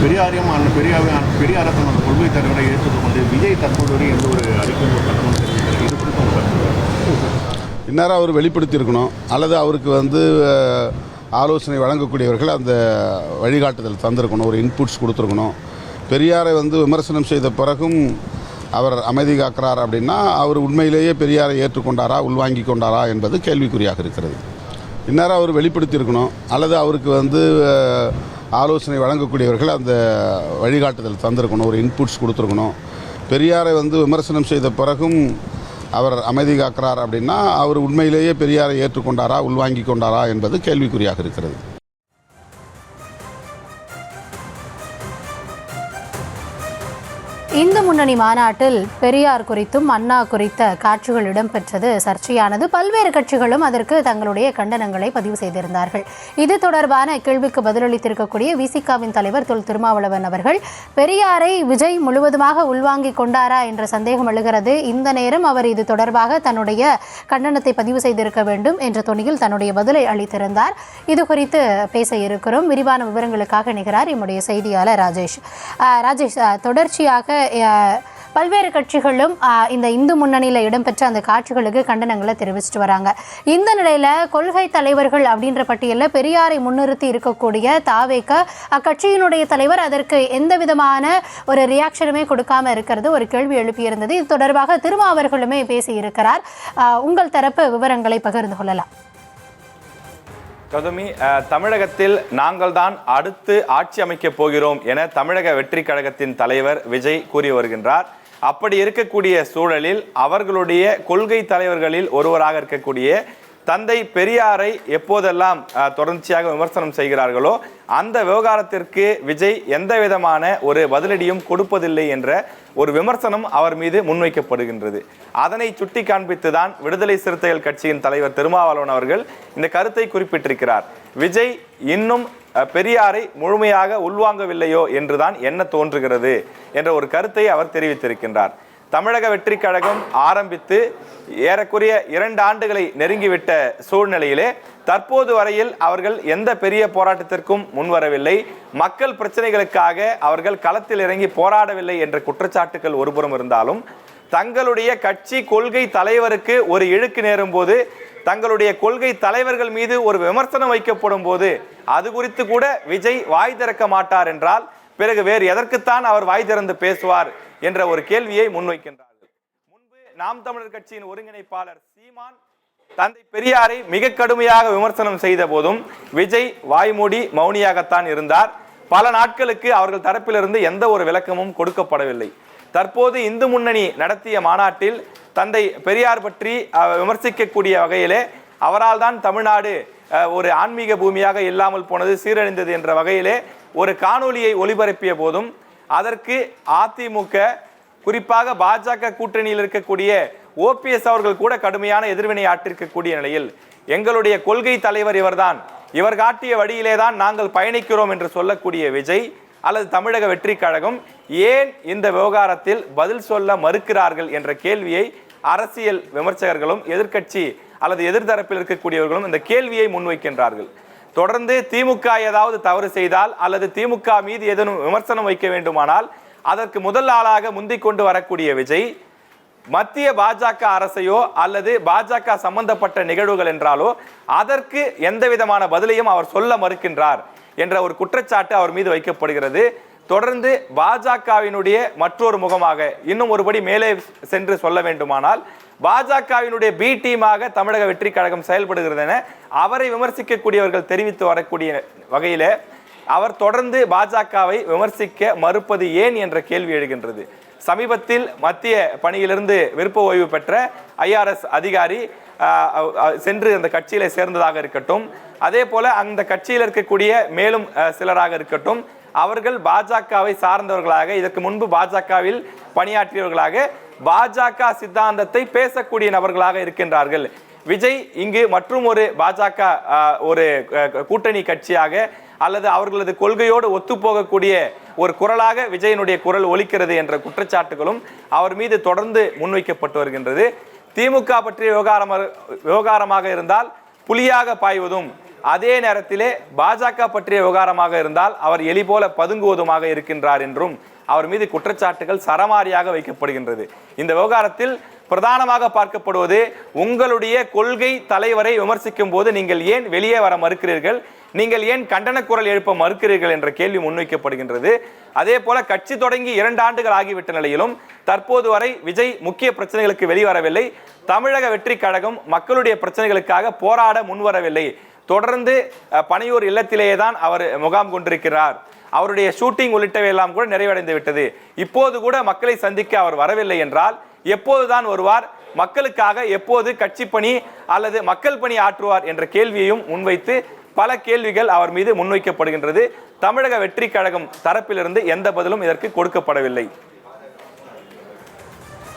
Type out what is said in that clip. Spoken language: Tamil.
பெரியாரையும் பெரியாரத்தின் அந்த கொள்கை தலைவரை ஏற்றுக்கொண்டு விஜய் தற்போது எந்த ஒரு அறிக்கையும் ஒரு கட்டணம் தெரிவிக்கிறார். இது குறித்து இந்நேரம் அவர் வெளிப்படுத்தியிருக்கணும், அல்லது அவருக்கு ஆலோசனை வழங்கக்கூடியவர்கள் அந்த வழிகாட்டுதல் தந்திருக்கணும், ஒரு இன்புட்ஸ் கொடுத்துருக்கணும். பெரியாரை விமர்சனம் செய்த பிறகும் அவர் அமைதி காக்கிறார் அப்படின்னா அவர் உண்மையிலேயே பெரியாரை ஏற்றுக்கொண்டாரா, உள்வாங்கி கொண்டாரா என்பது கேள்விக்குறியாக இருக்கிறது. இந்நேரம் அவர் வெளிப்படுத்தியிருக்கணும், அல்லது அவருக்கு ஆலோசனை வழங்கக்கூடியவர்கள் அந்த வழிகாட்டுதல் தந்திருக்கணும், ஒரு இன்புட்ஸ் கொடுத்துருக்கணும். பெரியாரை விமர்சனம் செய்த பிறகும் அவர் அமைதி காக்கிறார் அப்படின்னா அவர் உண்மையிலேயே பெரியாரை ஏற்றுக்கொண்டாரா, உள்வாங்கி கொண்டாரா என்பது கேள்விக்குறியாக இருக்கிறது. இந்து முன்னணி மாநாட்டில் பெரியார் குறித்தும் அண்ணா குறித்த காட்சிகள் இடம்பெற்றது சர்ச்சையானது. பல்வேறு கட்சிகளும் அதற்கு தங்களுடைய கண்டனங்களை பதிவு செய்திருந்தார்கள். இது தொடர்பான கேள்விக்கு பதிலளித்திருக்கக்கூடிய விசிகாவின் தலைவர் தொல் திருமாவளவன் அவர்கள், பெரியாரை விஜய் முழுவதுமாக உள்வாங்கிக் கொண்டாரா என்ற சந்தேகம் எழுகிறது. இந்த நேரம் அவர் இது தொடர்பாக தன்னுடைய கண்டனத்தை பதிவு செய்திருக்க வேண்டும் என்ற தொனியில் தன்னுடைய பதிலை அளித்திருந்தார். இது குறித்து பேச இருக்கிறோம். விரிவான விவரங்களுக்காக இணைகிறார் நம்முடைய செய்தியாளர் ராஜேஷ். தொடர்ச்சியாக பல்வேறு கட்சிகளும் இந்த இந்து முன்னணியில் இடம்பெற்ற அந்த காட்சிகளுக்கு கண்டனங்களை தெரிவிச்சுட்டு வராங்க. இந்த நிலையில் கொள்கை தலைவர்கள் அப்படின்ற பட்டியலில் பெரியாரை முன்னிறுத்தி இருக்கக்கூடிய தாவேக அக்கட்சியினுடைய தலைவர் அதற்கு எந்த விதமான ஒரு ரியாக்ஷனுமே கொடுக்காம இருக்கிறது ஒரு கேள்வி எழுப்பியிருந்தது. இது தொடர்பாக திருமாவர்களுமே பேசியிருக்கிறார். உங்கள் தரப்பு விவரங்களை பகிர்ந்து கொள்ளலாம். கௌதமி, தமிழகத்தில் நாங்கள் தான் அடுத்து ஆட்சி அமைக்கப் போகிறோம் என தமிழக வெற்றி கழகத்தின் தலைவர் விஜய் கூறி வருகின்றார். அப்படி இருக்கக்கூடிய சூழலில் அவர்களுடைய கொள்கை தலைவர்களில் ஒருவராக இருக்கக்கூடிய தந்தை பெரியாரை எப்போதெல்லாம் தொடர்ச்சியாக விமர்சனம் செய்கிறார்களோ அந்த விவகாரத்திற்கு விஜய் எந்த விதமான ஒரு பதிலடியும் கொடுப்பதில்லை என்ற ஒரு விமர்சனம் அவர் மீது முன்வைக்கப்படுகின்றது. அதனை சுட்டி காண்பித்துதான் விடுதலை சிறுத்தைகள் கட்சியின் தலைவர் திருமாவளவன் அவர்கள் இந்த கருத்தை குறிப்பிட்டிருக்கிறார். விஜய் இன்னும் பெரியாரை முழுமையாக உள்வாங்கவில்லையோ என்றுதான் என்ன தோன்றுகிறது என்ற ஒரு கருத்தை அவர் தெரிவித்திருக்கின்றார். தமிழக வெற்றி கழகம் ஆரம்பித்து ஏறக்குறைய 2 ஆண்டுகளை நெருங்கிவிட்ட சூழ்நிலையிலே தற்போது வரையில் அவர்கள் எந்த பெரிய போராட்டத்திற்கும் முன்வரவில்லை. மக்கள் பிரச்சனைகளுக்காக அவர்கள் களத்தில் இறங்கி போராடவில்லை என்ற குற்றச்சாட்டுகள் ஒருபுறம் இருந்தாலும் தங்களுடைய கட்சி கொள்கை தலைவருக்கு ஒரு இழுக்கு நேரும் போது, தங்களுடைய கொள்கை தலைவர்கள் மீது ஒரு விமர்சனம் வைக்கப்படும் போது அது குறித்து கூட விஜய் வாய் திறக்க மாட்டார் என்றால் பிறகு வேறு எதற்குத்தான் அவர் வாய் திறந்து பேசுவார் என்ற ஒரு கேள்வியை முன்வைக்கின்றார்கள். முன்பு நாம் தமிழர் கட்சியின் ஒருங்கிணைப்பாளர் சீமான் தந்தை பெரியாரை மிக கடுமையாக விமர்சனம் செய்த போதும் விஜய் வாய்மூடி மௌனியாகத்தான் இருந்தார். பல நாட்களுக்கு அவர்கள் தரப்பிலிருந்து எந்த ஒரு விளக்கமும் கொடுக்கப்படவில்லை. தற்போது இந்து முன்னணி நடத்திய மாநாட்டில் தந்தை பெரியார் பற்றி விமர்சிக்கக்கூடிய வகையிலே அவரால் தான் தமிழ்நாடு ஒரு ஆன்மீக பூமியாக இல்லாமல் போனது, சீரழிந்தது என்ற வகையிலே ஒரு காணொலியை ஒளிபரப்பிய போதும் அதற்கு அதிமுக, குறிப்பாக பாஜக கூட்டணியில் இருக்கக்கூடிய ஓபிஎஸ் அவர்கள் கூட கடுமையான எதிர்வினை ஆற்றிருக்கக்கூடிய நிலையில் எங்களுடைய கொள்கை தலைவர் இவர்தான், இவர் காட்டிய வழியிலே தான் நாங்கள் பயணிக்கிறோம் என்று சொல்லக்கூடிய விஜய் அல்லது தமிழக வெற்றி கழகம் ஏன் இந்த விவகாரத்தில் பதில் சொல்ல மறுக்கிறார்கள் என்ற கேள்வியை அரசியல் விமர்சகர்களும் எதிர்க்கட்சி அல்லது எதிர்த்தரப்பில் இருக்கக்கூடியவர்களும் இந்த கேள்வியை முன்வைக்கின்றார்கள். தொடர்ந்து திமுக ஏதாவது தவறு செய்தால் அல்லது திமுக மீது ஏதேனும் விமர்சனம் வைக்க வேண்டுமானால் அதற்கு முதல் ஆளாக முந்திக் கொண்டு வரக்கூடிய விஜய் மத்திய பாஜக அரசையோ அல்லது பாஜக சம்பந்தப்பட்ட நிகழ்வுகள் என்றாலோ அதற்கு எந்த விதமான பதிலையும் அவர் சொல்ல மறுக்கின்றார் என்ற ஒரு குற்றச்சாட்டு அவர் மீது வைக்கப்படுகிறது. தொடர்ந்து பாஜகவினுடைய மற்றொரு முகமாக இன்னும் ஒருபடி மேலே சென்று சொல்ல வேண்டுமானால் பாஜகவினுடைய பி டீமாக தமிழக வெற்றி கழகம் செயல்படுகிறது என அவரை விமர்சிக்கக்கூடியவர்கள் தெரிவித்து வரக்கூடிய வகையில அவர் தொடர்ந்து பாஜகவை விமர்சிக்க மறுப்பது ஏன் என்ற கேள்வி எழுகின்றது. சமீபத்தில் மத்திய பணியிலிருந்து விருப்ப ஓய்வு பெற்ற IRS அதிகாரி சென்று அந்த கட்சியில சேர்ந்ததாக இருக்கட்டும், அதே போல அந்த கட்சியில் இருக்கக்கூடிய மேலும் சிலராக இருக்கட்டும், அவர்கள் பாஜகவை சார்ந்தவர்களாக, இதற்கு முன்பு பாஜகவில் பணியாற்றியவர்களாக, பாஜக சித்தாந்தத்தை பேசக்கூடிய நபர்களாக இருக்கின்றார்கள். விஜய் இங்கு மற்றும் ஒரு பாஜக ஒரு கூட்டணி கட்சியாக அல்லது அவர்களது கொள்கையோடு ஒத்துப்போகக்கூடிய ஒரு குரலாக விஜயனுடைய குரல் ஒலிக்கிறது என்ற குற்றச்சாட்டுகளும் அவர் மீது தொடர்ந்து முன்வைக்கப்பட்டு வருகின்றது. திமுக பற்றிய விவகாரமாக இருந்தால் புலியாக பாய்வதும் அதே நேரத்திலே பாஜக பற்றிய விவகாரமாக இருந்தால் அவர் எலி போல பதுங்குவதுமாக இருக்கின்றார் என்றும் அவர் மீது குற்றச்சாட்டுகள் சரமாரியாக வைக்கப்படுகின்றது. இந்த விவகாரத்தில் பிரதானமாக பார்க்கப்படுவது உங்களுடைய கொள்கை தலைவரை விமர்சிக்கும் போது நீங்கள் ஏன் வெளியே வர மறுக்கிறீர்கள், நீங்கள் ஏன் கண்டன குரல் எழுப்ப மறுக்கிறீர்கள் என்ற கேள்வி முன்வைக்கப்படுகின்றது. அதே போல கட்சி தொடங்கி 2 ஆண்டுகள் ஆகிவிட்ட நிலையிலும் தற்போது வரை விஜய் முக்கிய பிரச்சனைகளுக்கு வெளிவரவில்லை. தமிழக வெற்றி கழகம் மக்களுடைய பிரச்சனைகளுக்காக போராட முன்வரவில்லை. தொடர்ந்து பனையூர் இல்லத்திலேயே தான் அவர் முகாம் கொண்டிருக்கிறார். அவருடைய ஷூட்டிங் உள்ளிட்டவை எல்லாம் கூட நிறைவடைந்து விட்டது. இப்போது கூட மக்களை சந்திக்க அவர் வரவில்லை என்றால் எப்போதுதான் வருவார், மக்களுக்காக எப்போது கட்சி பணி அல்லது மக்கள் பணி ஆற்றுவார் என்ற கேள்வியையும் முன்வைத்து பல கேள்விகள் அவர் மீது முன்வைக்கப்படுகின்றது. தமிழக வெற்றி கழகம் தரப்பிலிருந்து எந்த பதிலும் இதற்கு கொடுக்கப்படவில்லை.